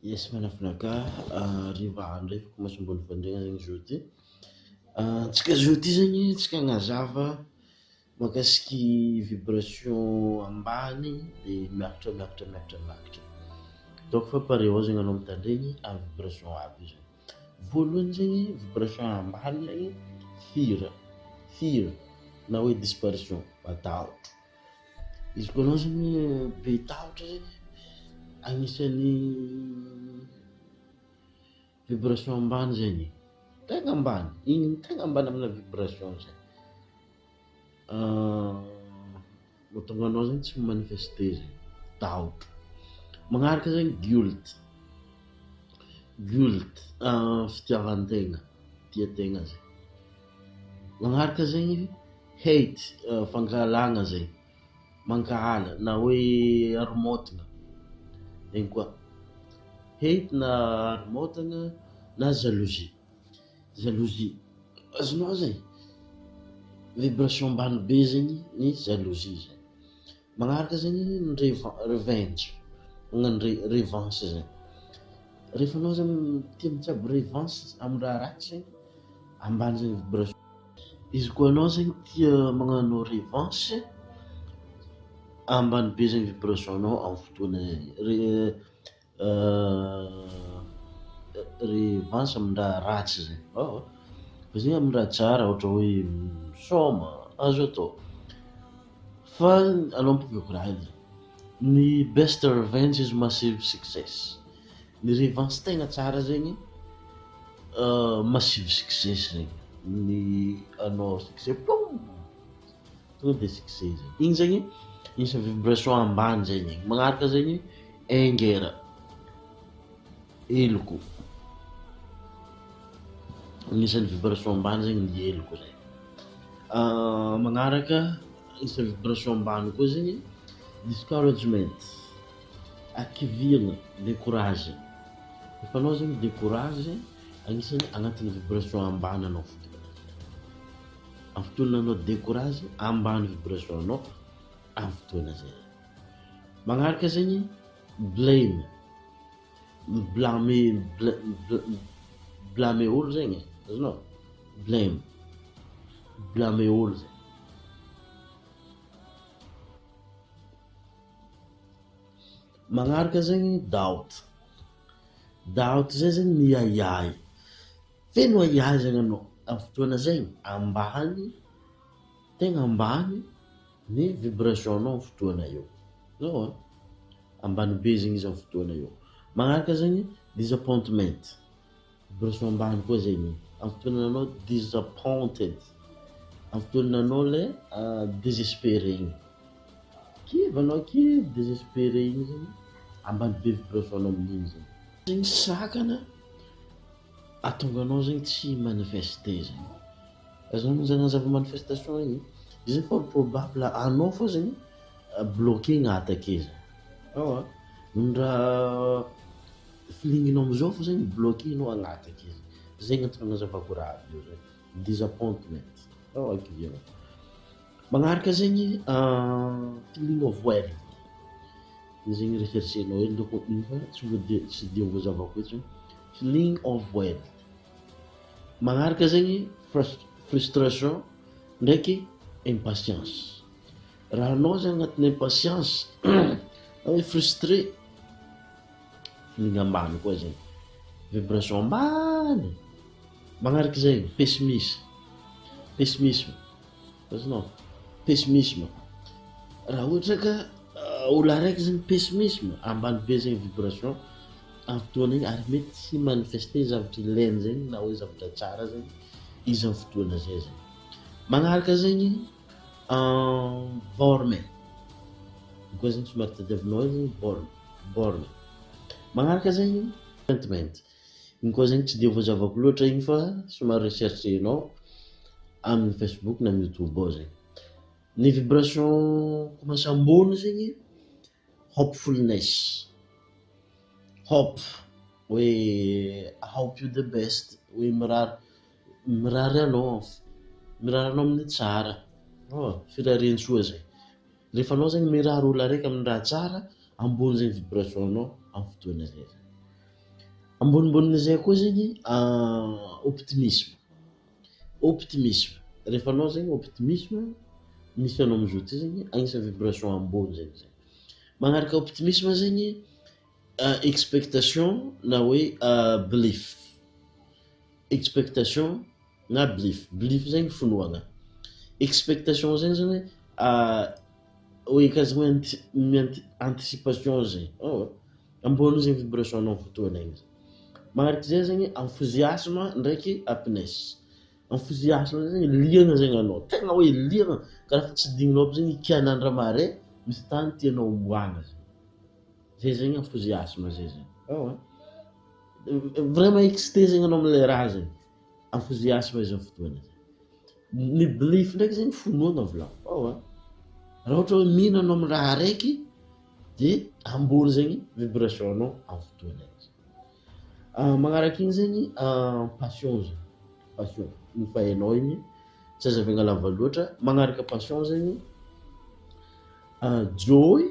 Yes, manafinaka riva andray commence ambony vandregna zegny zao ty. Antsika zao ty zegny tsika hagnazava mahakasiky vibration ambany de miakatra. Donc fa pare ao zegny anao mitandregny amin'ny vibration aby io zegny. Voalohany zegny vibration ambany zegny fear na hoe disparition, matahotra. Izy koa anao zegny be tahotra zegny agnisan'ny vibration ambany zegny, tegna ambany, igny tegna ambany amina vibration zay. Mahatonga anao zegny tsy manifeste zegny, tahotra. Magnaraka zegny guilt, fitiavan-tegna, tia-tegna zay. Magnaraka zegny hate, fankahalagna zegny, mankahala na hoe haromontagna, zegny koa. Hate na haromontagna na jalousie. Azonao zay vibration ambany be zegny ny jalousie zay. Magnaraka zegny ny revenge, magnano revanche zegny. Rehefa anao zegny tia mitsabo revanche amin'ny raha ratsy zegny, ambany zegny vibration. Izy koa anao zegny tia magnano revanche, ambany be zegny vibration anao amin'ny fotoana revanche amin'ny raha ratsy zegny. Fa zegny amin'ny raha tsara ohatra hoe misaoma azo atao. Fa anao mipoviako raha iny zany. Ny best revenge is massive success. Ny revanche tegna tsara zegny massive success zegny. Ny anao succès tonga de succès zegny. Igny zegny isan'ny vibration ambany zegny. Magnaraka zegny anger, eloko. Isan'ny vibration ambany zegny ny eloko zay. Magnaraka isan'ny vibration ambany koa zegny discouragement, akivina, décourage. Rehefa anao zegny décourage, agnisan'ny agnatin'ny vibration ambany anao fotoana. Amin'ny fotoana anao décourage, ambany vibration anao amin'ny fotoana zay. Magnaraka zegny blame, blâmer olo zegny, azonao? Blâmer olo zegny. Magnaraka zegny doubt zay zegny miaiay. Feno aiay zegny anao amin'ny fotoana zegny, ambany, tegna ambany ny vibration anao amin'ny fotoana io. Zao ambany be zegny izy amin'ny fotoana io. Magnaraka zegny disappointment, vibration ambany koa zegny amin'ny fotoana anao disappointed, amin'ny fotoana anao le désespéré igny. Kivanao désespéré igny zegny ambany be vibration anao amin'igny zegny. Zegny sakana atonga anao zegny tsy manifeste zegny. Azonao zegny mazava manifestation igny, izy fort probable anao fô zegny bloqué agnaty ake zegny. Ny raha feelinginao amizao fô zegny bloqué anao agnaty ake zegny. Zegny antony agnazavako raha io zegny, disappointment. Kivana. Magnaraka zegny feeling of worry. Zegny recherchenao ely ndoko igny fa tsy de voazavako eto zegny. Feeling of worry. Magnaraka zegny frustration ndraiky impatience. Raha anao zegny agnatin'ny impatience na hoe frustré, feeling ambany koa zegny, vibration ambany. Magnaraka zegny pessimisme, azonao? Pessimisme. Raha ohatra ka olo araiky zegny pessimisme, ambany be zegny vibration amin'ny fotoana igny ary mety tsy manifeste zavatra ilainy zegny na hoe zavatra tsara zegny izy amin'ny fotoana zay zegny. Magnaraka zegny borne koa zegny somary tadiavinao zegny borne. Magnaraka zegny sentiment, igny koa zegny tsy de voazavako loatra igny fa somary recherchenao amin'ny Facebook na amin'ny YouTube ao zegny. Ny vibration commence ambony zegny hopefulness, hope hoe I hope you the best, hoe mirary anao amin'ny tsara. Firarian-tsoa zay. Rehefa anao zegny mirary olo araiky amin'ny raha tsara, ambony zegny vibration anao amin'ny fotoana zay. Ambonimbon'izay koa zegny optimisme rehefa anao zegny optimisme misy anao amizao ty zegny agnisan'ny vibration ambony zegny zay. Magnaraka optimisme zegny expectation na hoe belief, expectation na belief zegny finoagna, expectation zegny zany hoe kazagna anticipation zay ambony zegny vibration anao fotoana igny. Magnaraka zay zegny enthousiasme ndraiky happiness. Enthousiasme zegny liagna zegny anao tegna hoe liagna karaha fa tsy digninao aby zegny ikian'andro mare misy tany tianao homboagna zay zegny enthousiasme zay zegny vraiment excité zegny anao am'le raha zegny enthousiasme zay fotoana zay. Ny belief ndraiky zegny finoana volagno raha ohatra hoe mino anao amy raha araiky de ambony zegny vibration anao amy fotoana igny. Magnaraka igny zegny passion zegny, passion ny fa hainao igny tsy azavaigna lava loatra. Magnaraka passion zegny joy,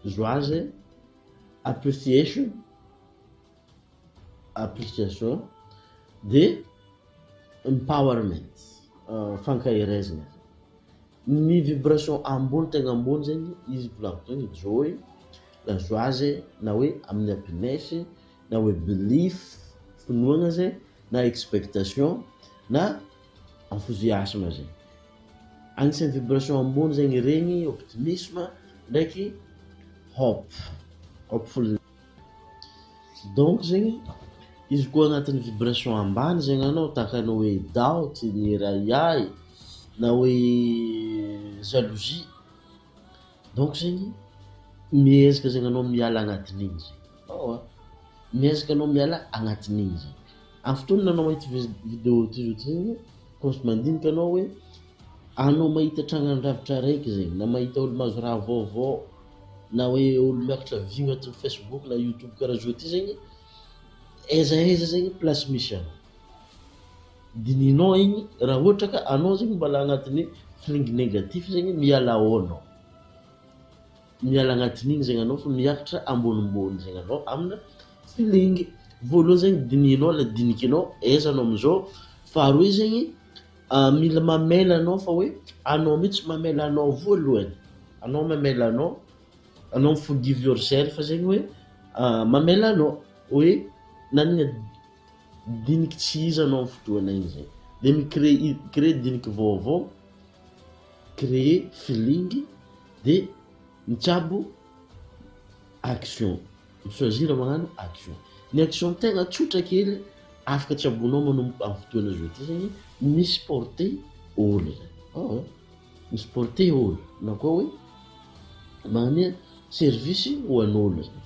joie, appreciation de empowerment fankahirezana. Ny vibration ambony tegna ambony zegny izy volagniko zegny joy, la joie na hoe amin'ny happiness na hoe belief finoagna zay na expectation na enthousiasme zay. Agnisan'ny vibration ambony zegny regny optimisme ndraiky hopeful. Donc zegny izy koa agnatin'ny vibration ambany zegny anao tahaka ny hoe doubt, ny rayay na hoe jalousie, donc zegny miezaka zegny anao miala agnatin'igny zegny miezaka anao miala agnatin'igny zegny. Amin'ny fotoana anao mahita vidéo ty zegny koa mandinika anao hoe anao mahita trangan-dravitra raiky zegny na mahita olo mahazo raha vaovao na hoe olo miakatra view agnatin'ny Facebook na YouTube karaha zao ty zegny aiza zegny place misy anao dininao igny raha ohatra ka anao zegny mbola agnatin'ny feeling négatif zegny miala ao anao, miala agnatin'igny zegny anao fa miakatra ambonimbony zegny anao amina feeling. Voalohany zegny dininao la dinikinao aiza anao amizao, faharoa zegny mila mamela anao fa hoe anao mihitsy mamela anao voalohany, anao mamela anao forgive yourself zegny hoe mamela anao hoe nanigna diniky tsy izy anao amin'ny fotoana igny zegny de micréer diniky vaovao, créer feeling de mitsabo action, choisir magnano action. Ny action tegna tsotra kely afaka tsabonao manomboka amin'ny fotoana zao ty zegny misporter olo zegny misporter olo na koa hoe magnano service ho an'olo zegny.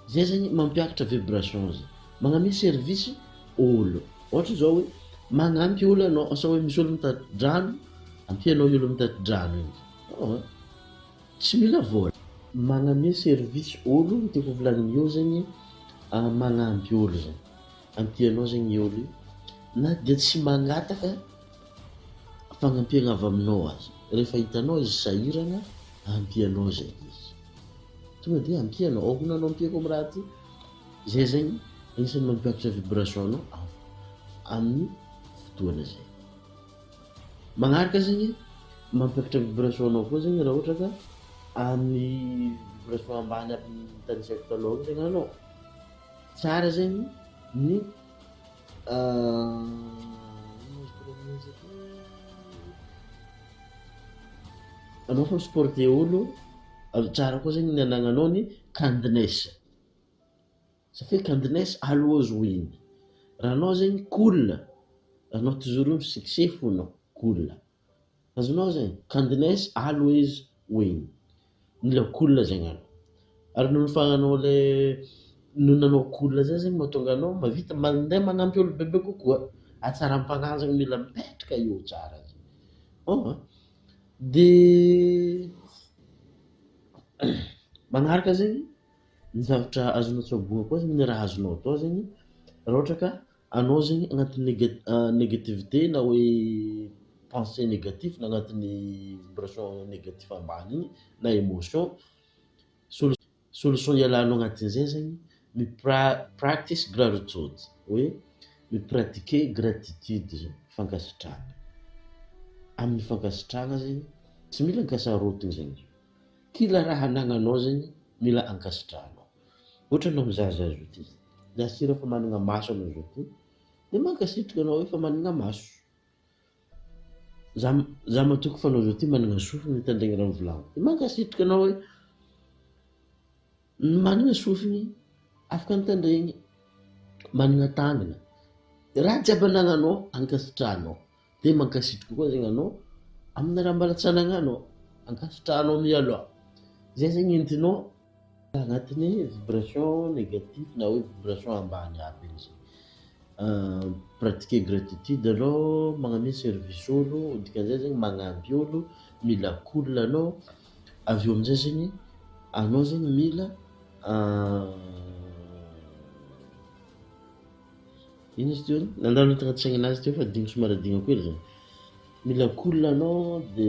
Zay zegny mampiakatra vibration zay magname service olo. Ohatra zao hoe magnampy olo anao asa hoe misy olo mitati-drano ampianao olo mitati-drano igny tsy mila vola magname service olo tiako volagniny eo zegny magnampy olo zegny ampianao zegny olo na de tsy mangataka fagnampiagna avy aminao azy rehefa hitanao izy sahiragna ampianao zegny izy tonga de ampianao ahoana ampiako amy raha ty zay zegny agnisan'ny mampiakatra vibration anao amin'ny fotoana zay. Magnaraka zegny mampiakatra vibration anao koa zegny raha ohatra ka amin'ny vibration ambany amin'ny tanisaiko taloha zegny anao tsara zegny ny anao fa misporter olo tsara koa zegny ny anagnanao ny kindness satria kindness always win. Raha anao zegny cool anao toujours succès fonao cool azonao zegny kindness always win. Mila cool zegny anao ary nonofagnanao le nonanao cool zay zegny mahatonga anao mavita mandeha magnampy olo bebe kokoa atsaram-pagnahy zegny mila mipetraka eo tsara zegny de magnaraka zegny ny zavatra azonao tsaboana koa zegny ny raha azonao atao zegny raha ohatra ka anao zegny agnatin'ny négativité na hoe pensée négatif na agnatin'ny vibration négatif ambany igny na émotion solution ialanao agnatin'izay zegny practice gratitude, hoe mipratiquer gratitude zay fankasitrahana. Amin'ny fankasitrahana zegny tsy mila ankasarotiny zegny, kila raha anagnanao zegny mila ankasitrahanao. Ohatra anao mizaha zao ty, zasira fa managna maso anao zao ty, de mankasitraka anao hoe fa managna maso. Za matoky fa anao zao ty managna sofiny mitandregny raha volagno, de mankasitraka anao hoe managna sofiny afaka mitandregny, managna tandagna, raha jiaby anagnanao ankasitrahanao, de mankasitraka koa zegny anao amin'ny raha mbala tsy anagnanao, ankasitrahanao mialoha. Zay zegny entinao agnatin'ny vibration négative na hoe vibration ambany aby igny zay. Pratiquer gratitude anao, magname service olo, dikan'izay zegny magnampy olo, mila cool anao, avy eo amin'izay zegny anao zegny mila ino izy teo nandalo tagnaty saignazy teo fa digno somary adignako hely zany. Mila cool anao de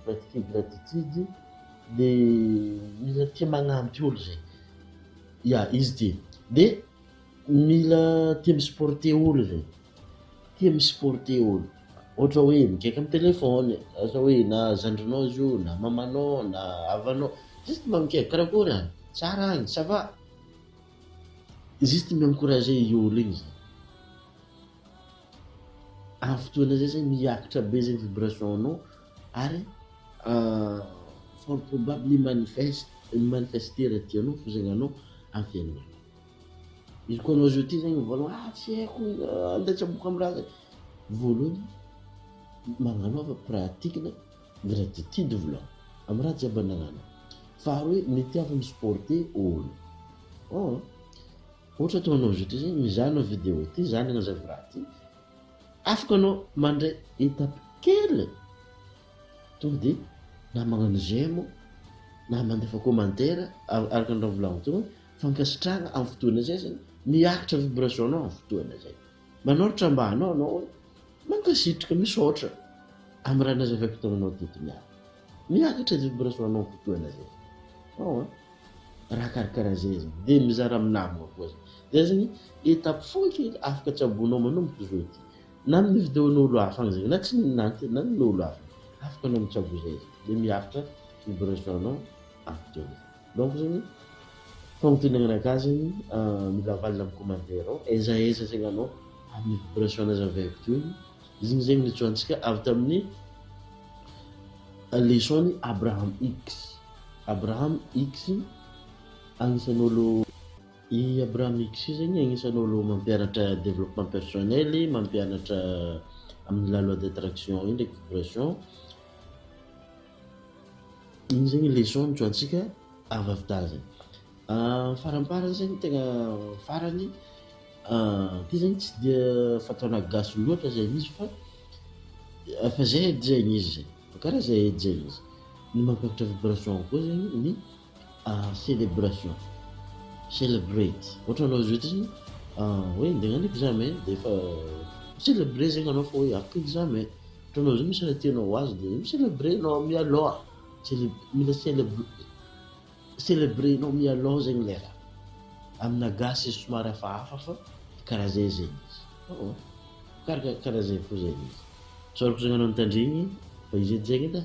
pratiquer gratitude de mila tia magnampy olo zay. Ya izy ty. De mila tia misporter olo zay. Tia misporter olo. Ohatra hoe mikaiky amin'ny telefôny, asa hoe na zandrinao izy io, na mamanao, na avanao, juste mba mikaiky karakory any, tsara agny, ça va. Juste mi-encourager i olo igny zay. Amin'ny fotoana zay zegny miakatra be zegny vibration-nao ary fort probable manifester raha tianao fa zegny anao amin'ny fiaignanao. Izy koa anao zao ty zegny voalohany tsy haiko andeha tsaboaka amin'ny raha zay, voalohany magnanaova pratikina gratitude voalohany amin'ny raha jiaby anagnanao. Faharoa hoe mitiava misporter olo. Ohatra ataonao zao ty zegny mizaha anao vidéo ty, zany agnazavy raha ty, afaka anao mandray étape kely tonga de na magnano j'aime na mandefa commentaire araka ny raha volagno teo, fankasitrahana amin'ny fotoana zay zegny miakatra vibration-nao amin'ny fotoana zay. Manoratra ambanao anao hoe mankasitraka misaotra amin'ny raha nazavaiko taminao teto niany, miakatra vibration-nao amin'ny fotoana zay. Raha karakaraha zay zegny, de mizara amin'ny namagna koa zay. Zay zegny étape fohy kely afaka tsabonao manomboka zao ty. Na amin'ny vidéon'olo hafa agny zegny, na tsy ninanty na n'olo hafa, afaka anao mitsabo zay de miakatra vibration-nao amin'ny fotoana. Donc zegny fagnontaniana anakah zegny mila valina amin'ny commentaire ao, aiza zegny anao amin'ny vibration nazavaiko teo igny. Izy igny zegny nitsoantsika avy tamin'ny leçon-ny Abraham Hicks. Abraham Hicks agnisan'olo i Abraham Hicks zegny agnisan'olo mampianatra développement personnel, mampianatra amin'ny la loi d'attraction iny ndraiky vibration. Igny zegny leçon nitsoantsika avy tazany. Faramparany zegny tegna farany ty zegny tsy dia fataona gasy loatra zay izy fa zay edy zegny izy zay, karaha zay edy zegny izy. Ny mampiakatra vibration koa zegny ny célébration, celebrate. Ohatra anao zao ty zegny hoe ndeha hagnano examen de efa célébrer zegny anao fa hoe afaka examen. Ohatra anao zao misy raha tianao ho azy de mi-célébrer anao mialoha, mila célébrer anao mialoha zegny le raha. Amina gasy izy somary hafahafa fa karaha zay zegny izy. Karaha zay fo zegny izy. Sorako zegny anao nitandregny fa izy edy zegny eda.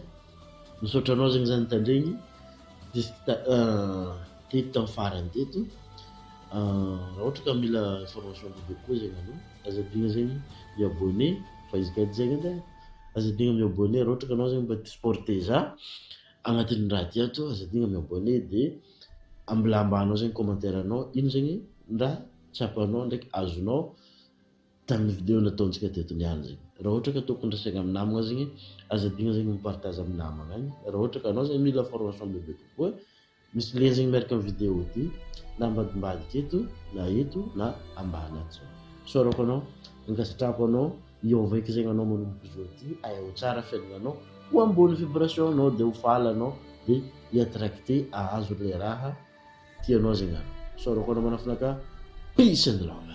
Misaotra anao zegny zany nitandregny teto tamin'ny farany teto. Raha ohatra ka mila information bebe koa zegny anao, azadina zegny mi-abonné fa izy ka edy zegny eda. Azadina mi-abonné raha ohatra ka anao zegny mba te supporter za agnatin'ny raha ty ato, azadina mi-abonné de ambilambanao zegny commentaire anao ino zegny raha tsapanao ndraiky azonao tamin'ny vidéo nataontsika teto niany zegny. Raha ohatra ka tokony rasaigna amin'ny namagna zegny, azadina zegny mipartage amin'ny namagna agny. Raha ohatra ka anao zegny mila information bebe kokoa, misy lien zegny miaraka amin'ny vidéo ty na ambadimbadika eto na eto na ambany ato. Sorako anao, ankasitrahako anao hiova eky zegny anao manomboka zao ty, aya ho tsara fiaignanao, ho ambony vibration anao de ho faly anao de hiattracter ahazo le raha tianao zegny anao. Sorako anao manafinaka, peace and love.